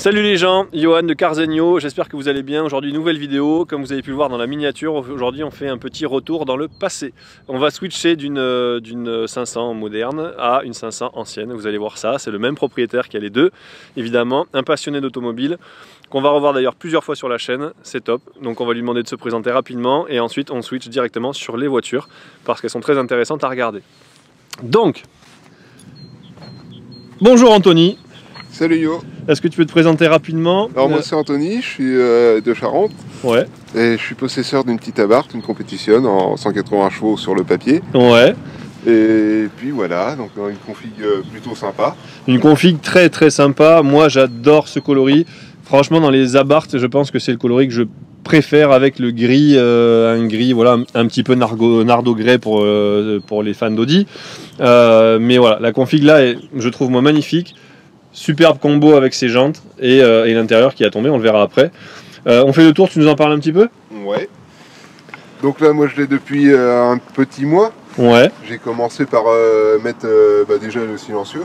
Salut les gens, Johan de Carzenio, j'espère que vous allez bien. Aujourd'hui nouvelle vidéo, comme vous avez pu le voir dans la miniature, aujourd'hui on fait un petit retour dans le passé. On va switcher d'une 500 moderne à une 500 ancienne, vous allez voir ça, c'est le même propriétaire qui a les deux, évidemment, un passionné d'automobile, qu'on va revoir d'ailleurs plusieurs fois sur la chaîne, c'est top. Donc on va lui demander de se présenter rapidement et ensuite on switch directement sur les voitures, parce qu'elles sont très intéressantes à regarder. Donc, bonjour Anthony. Salut Yo. Est-ce que tu peux te présenter rapidement? Alors moi c'est Anthony, je suis de Charente. Ouais. Et je suis possesseur d'une petite Abarth, une compétition en 180 chevaux sur le papier. Ouais. Et puis voilà, donc une config plutôt sympa. Une config très sympa, moi j'adore ce coloris. Franchement dans les Abarth, je pense que c'est le coloris que je préfère avec le gris, un gris voilà, un petit peu nardo grey pour les fans d'Audi. Mais voilà, la config là est, je trouve moi magnifique. Superbe combo avec ses jantes et l'intérieur qui a tombé, on le verra après. On fait le tour, tu nous en parles un petit peu? Ouais. Donc là moi je l'ai depuis un petit mois. Ouais. J'ai commencé par mettre déjà le silencieux.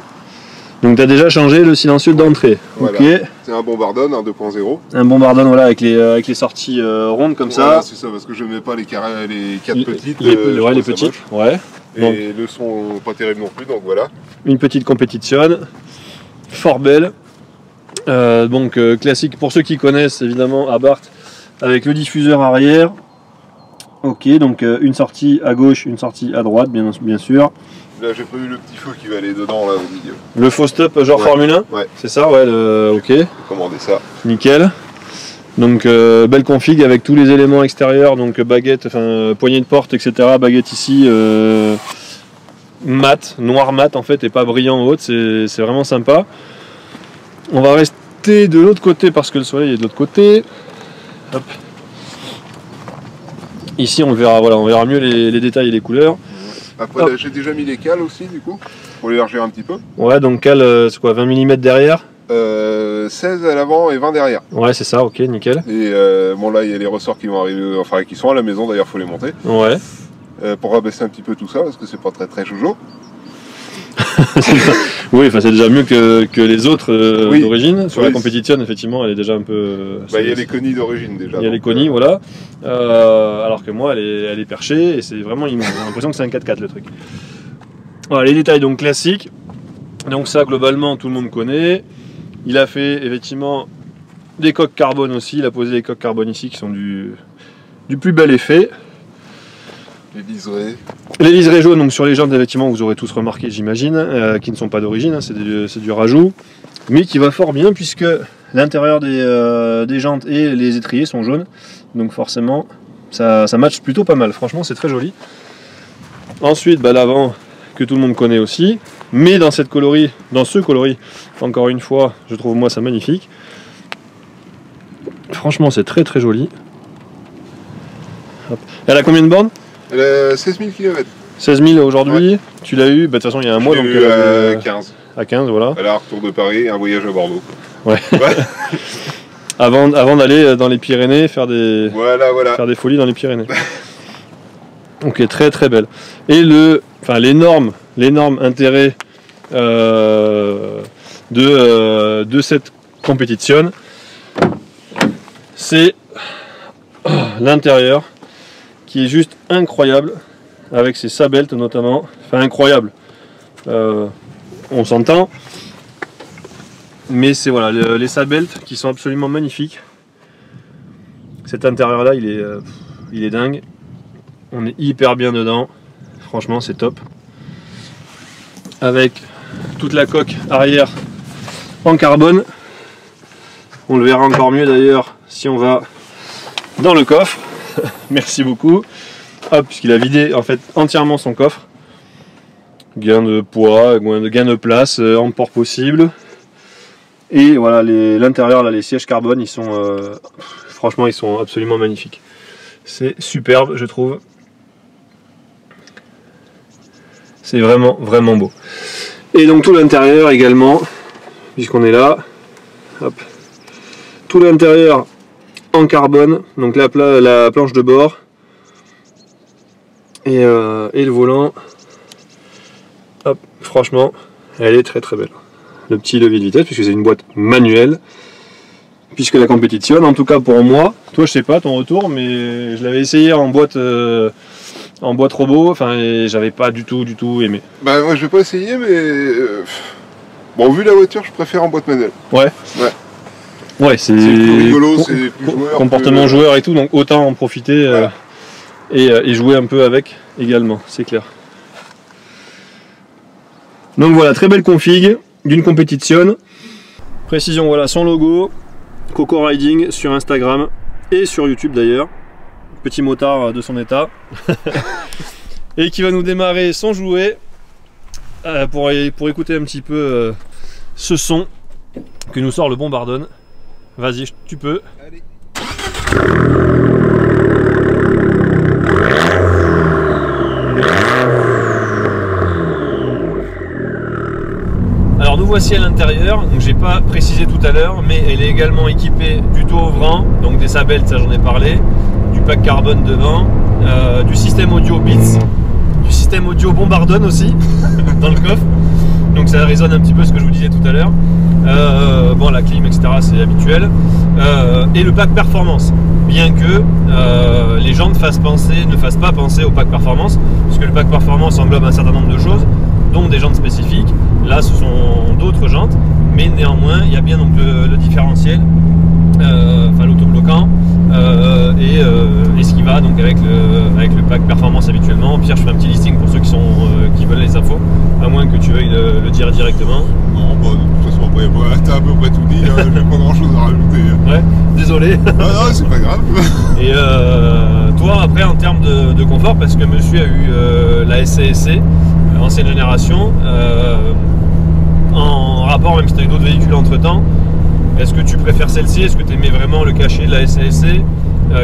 Donc tu as déjà changé le silencieux d'entrée. Voilà. Okay. C'est un Bombardone, un 2.0. Un Bombardone voilà, avec les sorties rondes comme voilà, ça. C'est ça, parce que je mets pas les quatre petites. Les petites, ouais. Et donc, le son pas terrible non plus, donc voilà. Une petite compétition. Fort belle, donc classique pour ceux qui connaissent évidemment Abarth avec le diffuseur arrière. Ok, donc une sortie à gauche, une sortie à droite, bien sûr. Là j'ai prévu le petit feu qui va aller dedans là au milieu. Le faux stop genre ouais. Formule 1. Ouais. C'est ça, ouais. Ok. J'ai commandé ça. Nickel. Donc belle config avec tous les éléments extérieurs, donc baguette, enfin poignée de porte, etc. Baguette ici. Mat, noir mat en fait et pas brillant en haute, c'est vraiment sympa. On va rester de l'autre côté parce que le soleil est de l'autre côté. Hop. Ici on le verra, voilà, on verra mieux les détails et les couleurs. Après j'ai déjà mis les cales aussi du coup, pour l'élargir un petit peu. Ouais, donc cale c'est quoi, 20 mm derrière 16 à l'avant et 20 derrière. Ouais, c'est ça, ok, nickel. Et bon là il y a les ressorts qui vont arriver, enfin qui sont à la maison d'ailleurs, faut les monter. Ouais. Pour rabaisser un petit peu tout ça parce que c'est pas très jojo. Oui, enfin c'est déjà mieux que les autres oui. d'origine. Sur la compétition, effectivement, elle est déjà un peu. Il y a les conis d'origine déjà. Il y a les conis, voilà. Alors que moi, elle est perchée et c'est vraiment immense. J'ai l'impression que c'est un 4x4 le truc. Voilà, les détails donc classiques. Donc ça, globalement, tout le monde connaît. Il a fait effectivement des coques carbone aussi. Il a posé des coques carbone ici qui sont du plus bel effet. Les liserés. Les liserés jaunes, donc sur les jantes, effectivement, vous aurez tous remarqué, j'imagine, qui ne sont pas d'origine, hein, c'est du rajout, mais qui va fort bien puisque l'intérieur des jantes et les étriers sont jaunes, donc forcément, ça match plutôt pas mal. Franchement, c'est très joli. Ensuite, l'avant, que tout le monde connaît aussi, mais dans ce coloris, encore une fois, je trouve moi ça magnifique. Franchement, c'est très joli. Hop. Elle a combien de bornes? Elle a 16 000 km. 16 000 aujourd'hui, ouais. Tu l'as eu, de toute façon il y a un mois, donc à 15. À 15, voilà. Elle a un retour de Paris, un voyage à Bordeaux. Ouais. avant d'aller dans les Pyrénées faire des folies dans les Pyrénées. Donc très belle. Et l'énorme intérêt de cette compétition, c'est l'intérieur qui est juste incroyable avec ses sabeltes notamment, enfin incroyable, on s'entend, mais c'est voilà les sabeltes qui sont absolument magnifiques. Cet intérieur là il est dingue, on est hyper bien dedans, franchement c'est top, avec toute la coque arrière en carbone. On le verra encore mieux d'ailleurs si on va dans le coffre. Merci beaucoup. Hop, puisqu'il a vidé en fait entièrement son coffre. Gain de poids, gain de place, en port possible. Et voilà, l'intérieur, là, les sièges carbone, ils sont franchement, ils sont absolument magnifiques. C'est superbe, je trouve. C'est vraiment beau. Et donc tout l'intérieur également, puisqu'on est là. Hop. Tout l'intérieur en carbone, donc la planche de bord et le volant. Hop, franchement, elle est très belle. Le petit levier de vitesse, puisque c'est une boîte manuelle. puisque la compétition, en tout cas pour moi, toi je sais pas ton retour, mais je l'avais essayé en boîte robot, enfin et j'avais pas du tout aimé. Bah moi je vais pas essayer, mais bon, vu la voiture, je préfère en boîte manuelle. Ouais. Ouais, c'est plus rigolo, c'est plus joueur, comportement plus, joueur et tout, donc autant en profiter voilà. et jouer un peu avec également, c'est clair. Donc voilà, très belle config d'une compétition. Précision, voilà son logo, Coco Riding sur Instagram et sur YouTube d'ailleurs. Petit motard de son état. Et qui va nous démarrer son jouet pour écouter un petit peu ce son que nous sort le Bombardone. Vas-y, tu peux. Allez. Alors nous voici à l'intérieur, donc j'ai pas précisé tout à l'heure, mais elle est également équipée du taux ouvrant, donc des sabeltes, ça j'en ai parlé, du pack carbone devant, du système audio Beats, du système audio Bombardone aussi dans le coffre, donc ça résonne un petit peu ce que je vous disais tout à l'heure. Bon, la clim, etc., c'est habituel, et le pack performance, bien que les gens ne fassent pas penser au pack performance, puisque le pack performance englobe un certain nombre de choses, dont des jantes spécifiques. Là ce sont d'autres jantes, mais néanmoins il y a bien donc le différentiel, enfin l'autobloquant, et ce qui va donc avec le pack performance habituellement. Au pire je fais un petit listing pour ceux qui veulent les infos, à moins que tu veuilles le dire directement. Non, bah, de toute façon après t'as à peu près tout dit, hein, j'ai pas grand chose à rajouter. Ouais, désolé. Ah non, c'est pas grave. Et toi après en termes de confort, parce que monsieur a eu la SCSC ancienne génération, en rapport, même si tu as eu d'autres véhicules entre temps, est-ce que tu préfères celle-ci? Est-ce que tu aimais vraiment le cachet de la SCSC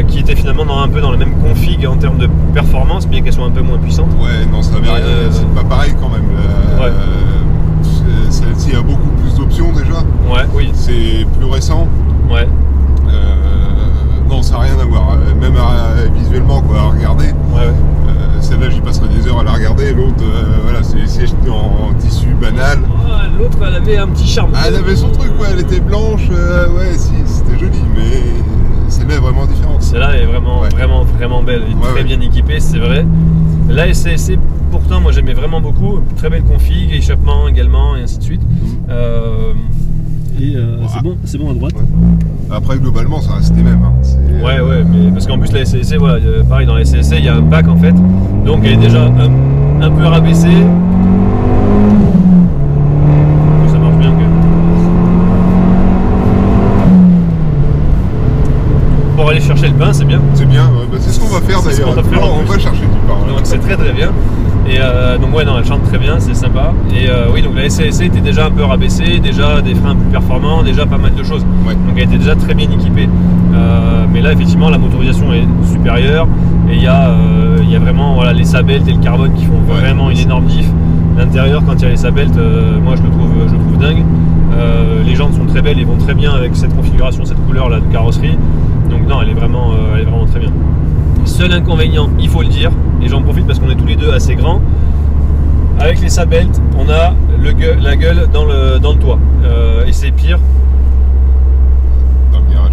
qui était finalement un peu dans la même config en termes de performance, bien qu'elle soit un peu moins puissante? Ouais, non, ça avait rien, c'est pas pareil quand même. Ouais. Celle-ci a beaucoup plus d'options déjà. Ouais, oui. C'est plus récent. Ouais. Non, ça n'a rien à voir. Même visuellement, quoi, à regarder. Ouais. Celle-là, j'y passerai des heures à la regarder. L'autre, voilà, c'est en tissu banal. L'autre, elle avait un petit charme. Ah, elle avait son truc, ouais, elle était blanche. Ouais, si, c'était joli, mais celle-là est vraiment différente. Celle-là est vraiment belle. Elle est très bien équipée, c'est vrai. La SCSC, pourtant, moi j'aimais vraiment beaucoup. Très belle config, échappement également, et ainsi de suite. C'est bon à droite. Ouais. Après, globalement, ça reste les mêmes. Hein. Ouais, mais parce qu'en plus, la SCSC, voilà, pareil, dans la SCSC, il y a un pack en fait. Donc, elle est déjà un peu rabaissée. Ça marche bien que. Pour aller chercher le pain, c'est bien. C'est bien, bah, c'est ce qu'on va faire d'ailleurs. On va chercher du pain. Donc, c'est très bien. Et donc ouais, non, elle chante très bien, c'est sympa. Et oui, donc la SCSC était déjà un peu rabaissée, déjà des freins plus performants, déjà pas mal de choses. Ouais. Donc elle était déjà très bien équipée. Mais là, effectivement, la motorisation est supérieure. Et il y a vraiment les sabeltes et le carbone qui font vraiment une énorme diff. L'intérieur, quand il y a les sabeltes, moi je le trouve dingue. Les jantes sont très belles et vont très bien avec cette configuration, cette couleur là de carrosserie. Donc non, elle est vraiment très bien. Seul inconvénient, il faut le dire, et j'en profite parce qu'on est tous les deux assez grands, avec les sabeltes, on a la gueule dans le toit. Et c'est pire dans le garage.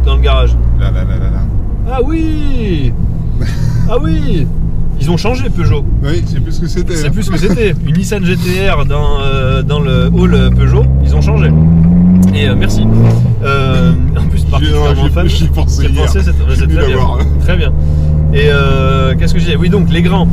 Dans le garage. Là. Ah oui. Ah oui. Ils ont changé Peugeot. Oui, c'est plus ce que c'était. C'est plus ce que c'était. Une Nissan GT-R dans le hall Peugeot, ils ont changé. Et merci. En plus, particulièrement fan. J'y pensais hier. C'est très bien. Très bien. Et qu'est-ce que je disais? Oui, donc les grands.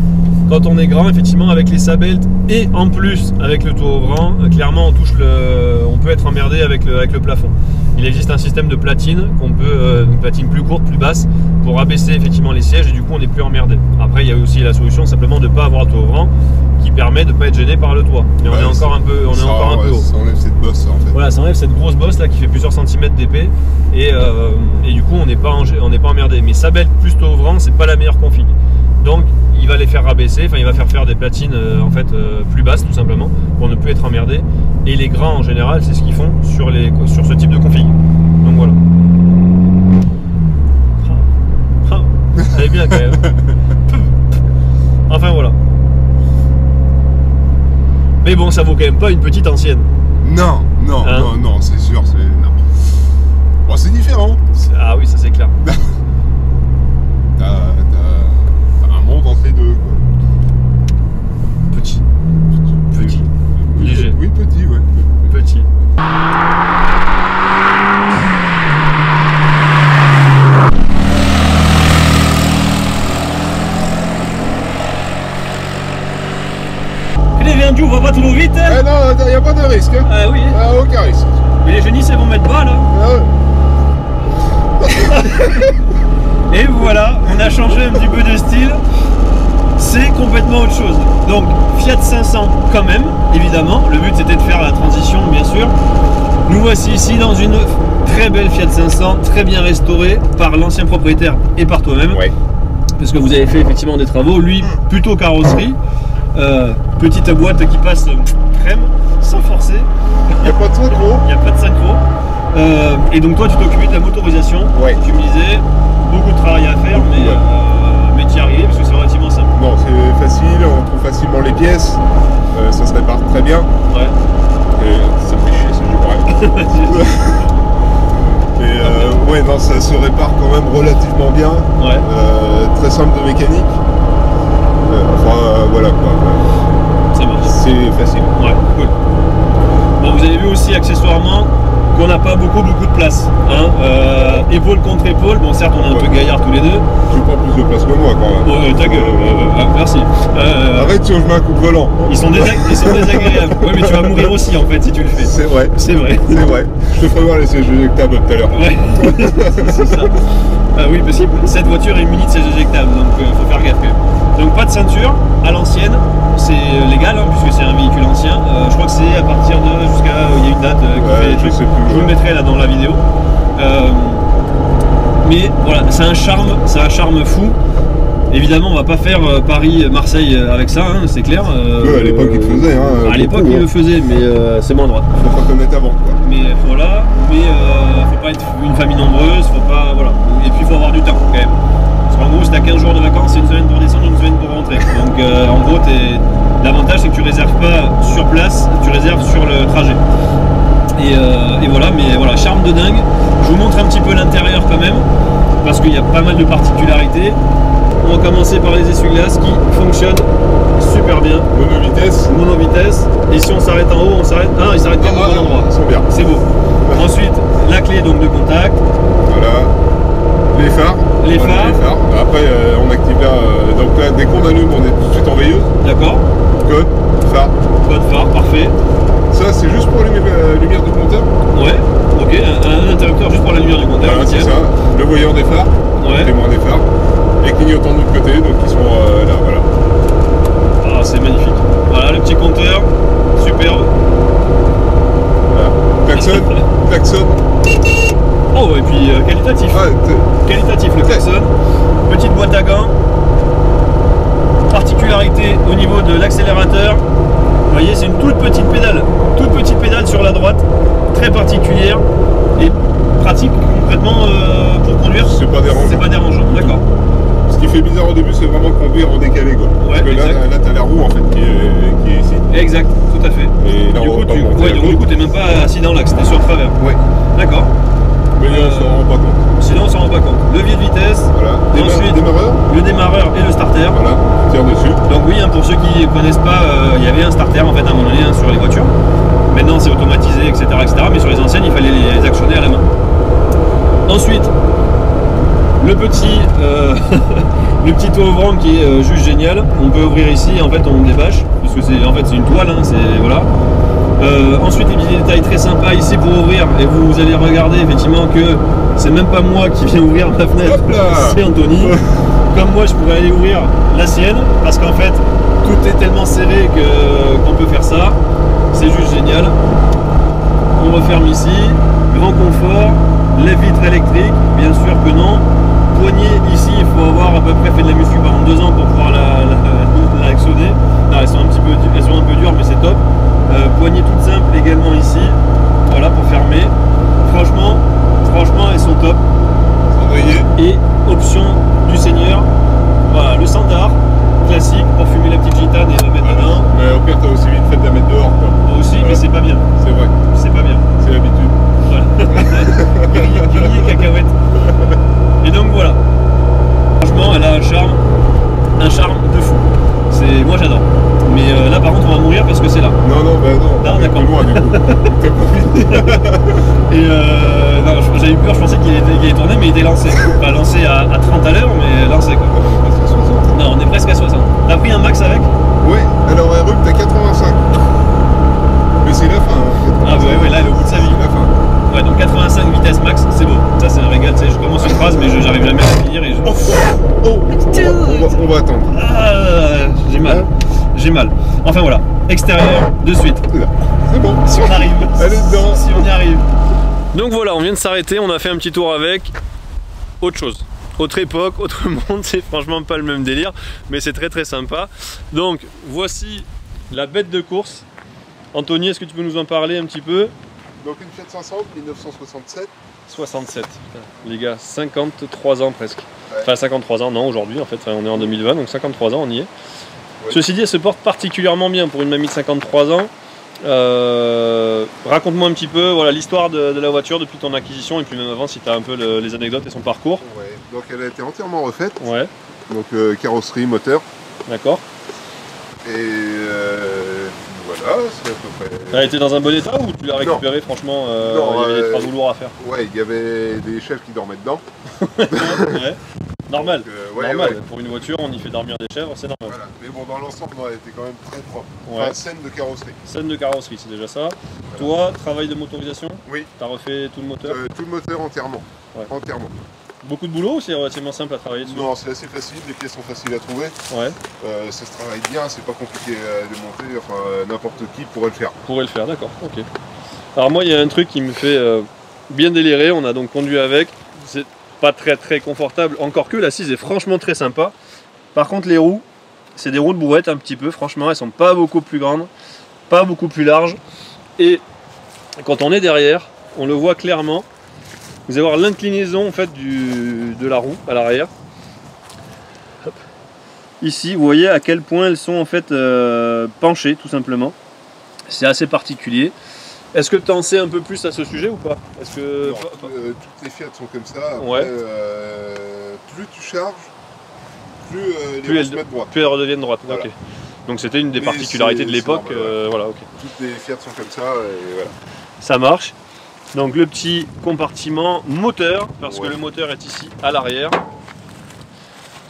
Quand on est grand, effectivement, avec les sabeltes et en plus avec le toit ouvrant, clairement on peut être emmerdé avec le plafond. Il existe un système de platine qu'on peut, une platine plus courte, plus basse, pour abaisser effectivement les sièges et du coup on n'est plus emmerdé. Après, il y a aussi la solution simplement de ne pas avoir le toit ouvrant, qui permet de ne pas être gêné par le toit. Mais on est encore un peu, haut. Ça enlève cette bosse en fait. Voilà, ça enlève cette grosse bosse là qui fait plusieurs centimètres d'épais et du coup on n'est pas emmerdé. Mais sabelte plus toit ouvrant, c'est pas la meilleure config. Donc il va les faire rabaisser, enfin il va faire des platines plus basses tout simplement pour ne plus être emmerdé. Et les grands en général, c'est ce qu'ils font sur ce type de config. Donc voilà. Elle est bien quand même. Enfin voilà. Mais bon, ça vaut quand même pas une petite ancienne. Non, c'est sûr, c'est... Non. Bon, c'est dit, a changé un petit peu de style. C'est complètement autre chose. Donc Fiat 500 quand même, évidemment. Le but c'était de faire la transition, bien sûr. Nous voici ici dans une très belle Fiat 500, très bien restaurée par l'ancien propriétaire et par toi-même. Ouais. Parce que vous avez fait effectivement des travaux. Lui, plutôt carrosserie. Petite boîte qui passe crème, sans forcer. Il n'y a pas de synchro. Il n'y a pas de synchro. Et donc toi tu t'occupais de la motorisation. Ouais. Tu me disais, beaucoup de travail à faire, mais tu y arrives parce que c'est relativement simple. Non, c'est facile, on trouve facilement les pièces. Ça se répare très bien. Ouais. Et ça fait chier, c'est du vrai. Et ouais, non, ça se répare quand même relativement bien. Ouais. Très simple de mécanique. Voilà quoi. Ça marche. C'est facile. Ouais, cool. Bon, vous avez vu aussi accessoirement qu'on n'a pas beaucoup de place. Hein. Épaule contre épaule. Bon, certes, on est un peu gaillards tous les deux. Tu prends plus de place que moi quand même. Ta gueule. Merci. Arrête si je mets un coup de volant. Ils sont désagréables. Ouais, mais tu vas mourir aussi en fait si tu le fais. C'est vrai. C'est vrai. C'est vrai. Je te ferai voir les sièges éjectables tout à l'heure. Ouais, c'est ça. Oui, parce que cette voiture est munie de sièges éjectables, donc faut faire gaffe quand même. Donc pas de ceinture, à l'ancienne, c'est légal hein, puisque c'est un véhicule ancien. Je crois que c'est à partir de jusqu'à il y a une date qui fait. Je vous le mettrai là dans la vidéo. Mais voilà, c'est un charme fou. Évidemment, on va pas faire Paris-Marseille avec ça, hein, c'est clair. À l'époque, il le faisait. Hein, à l'époque, il le faisait, mais c'est moins droit. Faut pas connaître avant, quoi. Mais voilà, faut pas être une famille nombreuse, faut pas, voilà. Et puis il faut avoir du temps quand même. Parce qu'en gros, si t'as 15 jours de vacances, c'est une semaine pour descendre, une semaine pour rentrer. Donc en gros, l'avantage c'est que tu réserves pas sur place, tu réserves sur le trajet. Et voilà, mais voilà, charme de dingue. Je vous montre un petit peu l'intérieur quand même, parce qu'il y a pas mal de particularités. On va commencer par les essuie-glaces qui fonctionnent super bien. Mono-vitesse. Et si on s'arrête en haut, on s'arrête. Ah, il s'arrête bien au bon endroit. Ils sont bien. C'est beau. Ensuite, la clé donc de contact. Voilà. Les phares. Les phares. Après, on active là. Donc là, dès qu'on allume, on est tout de suite en veilleuse. D'accord. Code, phare. Code phare, parfait. Ça, c'est juste pour la lumière du compteur. Ouais. Ok. Un interrupteur juste pour la lumière du compteur. Voilà, c'est ça. Le voyeur des phares. Ouais. Témoin des phares. Les clignotants de l'autre côté, donc ils sont là, voilà. Ah, c'est magnifique. Voilà le petit compteur, superbe. Voilà. Klaxon. Oh, et puis qualitatif. Qualitatif le klaxon. Petite boîte à gants. Particularité au niveau de l'accélérateur. Vous voyez, c'est une toute petite pédale sur la droite, très particulière et pratique concrètement pour conduire. C'est pas dérangeant. C'est pas dérangeant, d'accord. Ce qui fait bizarre au début, c'est vraiment conduire en décalé, quoi. Ouais, parce que là, t'as la roue en fait qui est ici. Exact, tout à fait. Et là, du on coup, va pas monter du coup, t'es même pas assis dans l'axe, t'es sur le travers. Ouais. D'accord. Mais on s'en rend pas compte. Sinon, on s'en rend pas compte. Levier de vitesse. Voilà. Et ensuite, démarreur. le démarreur et le starter. Voilà. Tire dessus. Donc oui, hein, pour ceux qui ne connaissent pas, il y avait un starter en fait à un moment donné sur les voitures. Maintenant, c'est automatisé, etc., Mais sur les anciennes, il fallait les actionner à la main. Ensuite, le petit le petit toit ouvrant qui est juste génial. On peut ouvrir ici, en fait on débâche parce que c'est une toile, hein, voilà. Ensuite les petits détails très sympas ici pour ouvrir, et vous allez regarder effectivement que c'est même pas moi qui viens ouvrir ma fenêtre, c'est Anthony. Comme moi je pourrais aller ouvrir la sienne parce qu'en fait tout est tellement serré qu'on peut faire ça. C'est juste génial. On referme ici, grand confort, les vitres électriques, bien sûr que non. Poignée ici, il faut avoir à peu près fait de la muscu pendant 2 ans pour pouvoir la actionner. Non, elles sont un peu dures, mais c'est top. Poignée toute simple également ici, voilà pour fermer. Franchement, elles sont top. Et option du Seigneur, voilà le standard classique pour fumer la petite gitane et la mettre dedans. Mais au pire, t'as aussi vite fait de la mettre dehors, quoi. Moi aussi, mais c'est pas bien. C'est vrai. C'est pas bien. C'est l'habitude. Voilà. Grillé cacahuète. Et donc voilà. Franchement, elle a un charme de fou. Moi j'adore. Mais là par contre on va mourir parce que c'est là. Non, Non, d'accord. Loin, du coup. T'as pas fini. Et non, j'avais eu peur, je pensais qu'il allait tourner, mais il était lancé. Pas lancé à 30 à l'heure, mais lancé quoi. Non, on est presque à 60. T'as pris un max avec? Ouais, alors RUP t'as 85. Mais c'est la fin. Hein, ah bah ouais, là elle est au bout de sa vie. C'est la fin. Ouais, donc 85 vitesse max, c'est beau. Ça, c'est un régal. Tu sais, je commence une phrase, mais j'arrive jamais à finir. Et je... On va attendre. Ah, j'ai mal. J'ai mal. Enfin voilà, extérieur, de suite. C'est bon. Si on arrive. Allez dedans. Si on y arrive. Donc voilà, on vient de s'arrêter, on a fait un petit tour avec autre chose. Autre époque, autre monde, c'est franchement pas le même délire, mais c'est très sympa. Donc voici la bête de course. Anthony, est-ce que tu peux nous en parler un petit peu? Donc une Fiat 500, 1967. 67, putain, les gars, 53 ans presque. Ouais. Enfin 53 ans, non aujourd'hui en fait, enfin, on est en 2020, donc 53 ans on y est. Ouais. Ceci dit, elle se porte particulièrement bien pour une mamie de 53 ans. Raconte-moi un petit peu voilà, l'histoire de la voiture depuis ton acquisition et puis même avant si tu as un peu les anecdotes et son parcours. Ouais. Donc elle a été entièrement refaite. Ouais, Donc carrosserie, moteur. d'accord. Et voilà, c'est à peu près. Elle était dans un bon état ou tu l'as récupérée franchement Non, il y avait des travaux lourds à faire? Ouais, il y avait des chefs qui dormaient dedans. Ouais. Normal, ouais, normal. ouais. Pour une voiture, on y fait dormir des chèvres, c'est normal. Voilà. Mais bon, dans l'ensemble, elle était quand même très propre. Ouais. Enfin, saine de carrosserie. Scène de carrosserie, c'est déjà ça. Voilà. Toi, travail de motorisation? Oui. T'as refait tout le moteur? Tout le moteur entièrement. Ouais. Entièrement. Beaucoup de boulot ou c'est relativement simple à travailler dessus? Non, c'est assez facile, les pièces sont faciles à trouver. Ouais, Ça se travaille bien, c'est pas compliqué à démonter, enfin n'importe qui pourrait le faire. pourrait le faire, d'accord, ok. Alors moi, il y a un truc qui me fait bien délirer, on a donc conduit avec, c'est pas très confortable, encore que l'assise est franchement très sympa. Par contre, les roues, c'est des roues de brouette un petit peu, franchement, elles sont pas beaucoup plus grandes, pas beaucoup plus larges. Et quand on est derrière, on le voit clairement. Vous allez voir l'inclinaison en fait de la roue à l'arrière. Ici, vous voyez à quel point elles sont en fait penchées, tout simplement. C'est assez particulier. Est-ce que tu en sais un peu plus à ce sujet ou pas? Est-ce que Non, toutes les Fiat sont comme ça. Après, Ouais. Plus tu charges, plus les plus roues elles, se mettent droite. plus elles redeviennent droites. Voilà. Ok. Donc c'était une des Mais particularités de c'est l'époque. normal, ouais. Voilà, ok. Toutes les Fiat sont comme ça et voilà. Ça marche. Donc le petit compartiment moteur, parce Ouais. que le moteur est ici à l'arrière.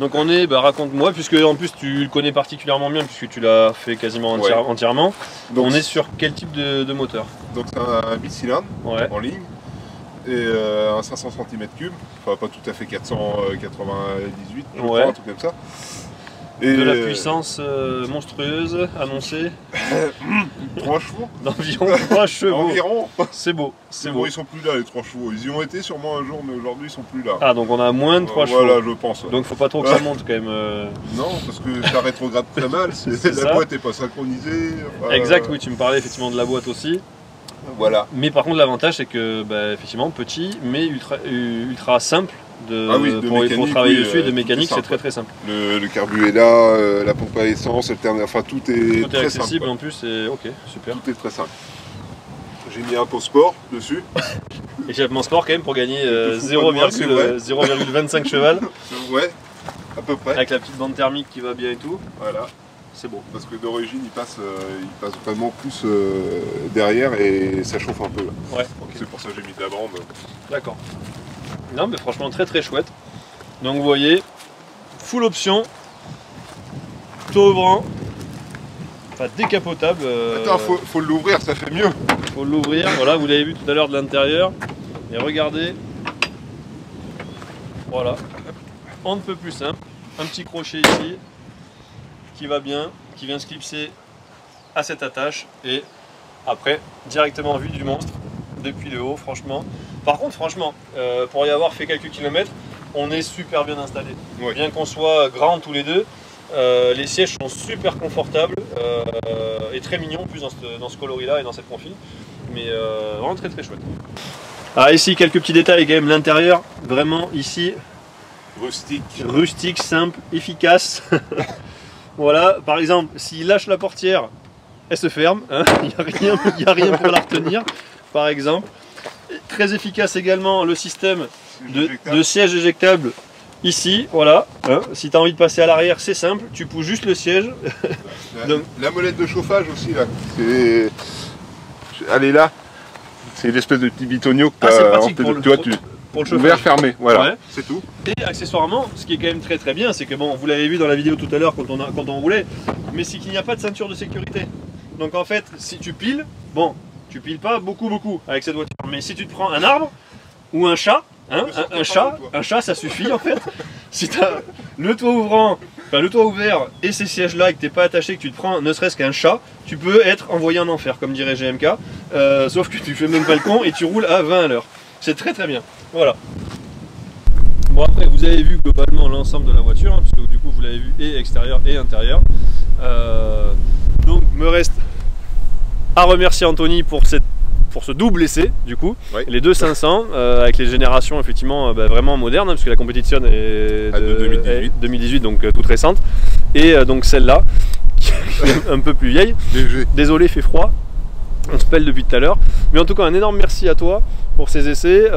Donc on est, raconte-moi, puisque en plus tu le connais particulièrement bien, puisque tu l'as fait quasiment Ouais. entièrement. Donc, On est sur quel type de moteur? donc c'est un bicylindre Ouais. en ligne et un 500 cm3, enfin pas tout à fait 498, je crois, Ouais. un truc comme ça. Et De la puissance monstrueuse annoncée 3 chevaux d'environ 3 chevaux. environ. C'est beau, c'est C'est beau. bon, ils sont plus là les 3 chevaux. Ils y ont été sûrement un jour, mais aujourd'hui ils sont plus là. Ah, donc on a moins de 3 Voilà, chevaux. je pense. Donc faut pas trop que ça monte quand même. Non, parce que ça rétrograde très mal. C'est La ça. boîte n'est pas synchronisée. enfin, Exact, oui, tu me parlais effectivement de la boîte aussi. Voilà. Mais par contre, l'avantage c'est que, effectivement, petit, mais ultra simple Ah oui, de pour mécanique, travailler oui, dessus et de tout mécanique, est c'est simple. très simple. Le carbu est là, la pompe à essence, enfin tout est Tout est très accessible simple. en plus, et ok, super. Tout est très simple. J'ai mis un pot sport dessus. Échappement sport quand même pour gagner te fous pas de moi, c'est vrai. 0,25 cheval Ouais, à peu près. avec la petite bande thermique qui va bien et tout. Voilà. C'est beau. Parce que d'origine il passe vraiment plus derrière et ça chauffe un peu là. Ouais, ok. C'est pour ça que j'ai mis de la bande. D'accord. Non, mais franchement, très chouette. Donc, vous voyez, full option, toit ouvrant, enfin décapotable. Attends, faut l'ouvrir, ça fait mieux. Faut l'ouvrir. Voilà, vous l'avez vu tout à l'heure de l'intérieur. Et regardez. Voilà. On ne peut plus simple. Un petit crochet ici qui va bien, qui vient se clipser à cette attache. Et après, directement vue du monstre depuis le haut, franchement. Par contre, franchement, pour y avoir fait quelques kilomètres, on est super bien installé. Ouais. Bien qu'on soit grands tous les deux, les sièges sont super confortables et très mignons en plus dans ce coloris-là et dans cette profil. Mais vraiment très chouette. Alors ici, quelques petits détails quand même. L'intérieur, vraiment ici, rustique, simple, efficace. Voilà, par exemple, s'il lâche la portière, elle se ferme. Hein. Il n'y a rien pour la retenir, par exemple. Très efficace également le système de siège éjectable ici. Voilà, hein. Si tu as envie de passer à l'arrière, c'est simple. Tu pousses juste le siège. Donc, la molette de chauffage aussi là. Elle est là. C'est l'espèce de petit bitonio que tu c'est as pratique pour le chauffage. Ouvert, fermé, voilà, Ouais. c'est tout. Et accessoirement, ce qui est quand même très bien, c'est que bon, vous l'avez vu dans la vidéo tout à l'heure quand on roulait, mais c'est qu'il n'y a pas de ceinture de sécurité. Donc en fait, si tu piles, bon, tu piles pas beaucoup avec cette voiture. Mais si tu te prends un arbre ou un chat, hein, un chat ça suffit en fait. Si tu as le toit ouvrant, enfin, le toit ouvert et ces sièges là et que tu n'es pas attaché, que tu te prends ne serait-ce qu'un chat, tu peux être envoyé en enfer comme dirait GMK. Sauf que tu fais même pas le con et tu roules à 20 à l'heure. C'est très très bien. Voilà. Bon après vous avez vu globalement l'ensemble de la voiture, hein, puisque du coup vous l'avez vu et extérieur et intérieur. Donc me reste à remercier Anthony pour ce double essai du coup, oui. Les deux 500 avec les générations effectivement vraiment modernes, hein, puisque la compétition est de 2018 donc toute récente, et donc celle-là qui est un peu plus vieille. Léger. Désolé, il fait froid, on se pèle depuis tout à l'heure, mais en tout cas un énorme merci à toi pour ces essais.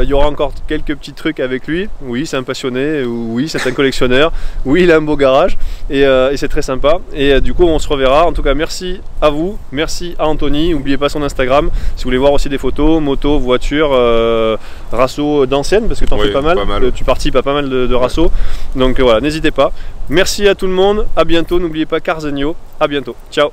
Il y aura encore quelques petits trucs avec lui. Oui, c'est un passionné, oui, c'est un collectionneur, oui, il a un beau garage et c'est très sympa. Et du coup, on se reverra. En tout cas, merci à vous, merci à Anthony. N'oubliez pas son Instagram si vous voulez voir aussi des photos, motos, voitures, rassos d'anciennes, parce que tu en fais pas mal. Tu participes à pas mal de rassos. Donc voilà, n'hésitez pas. Merci à tout le monde, à bientôt. N'oubliez pas Carzegno, à bientôt. Ciao.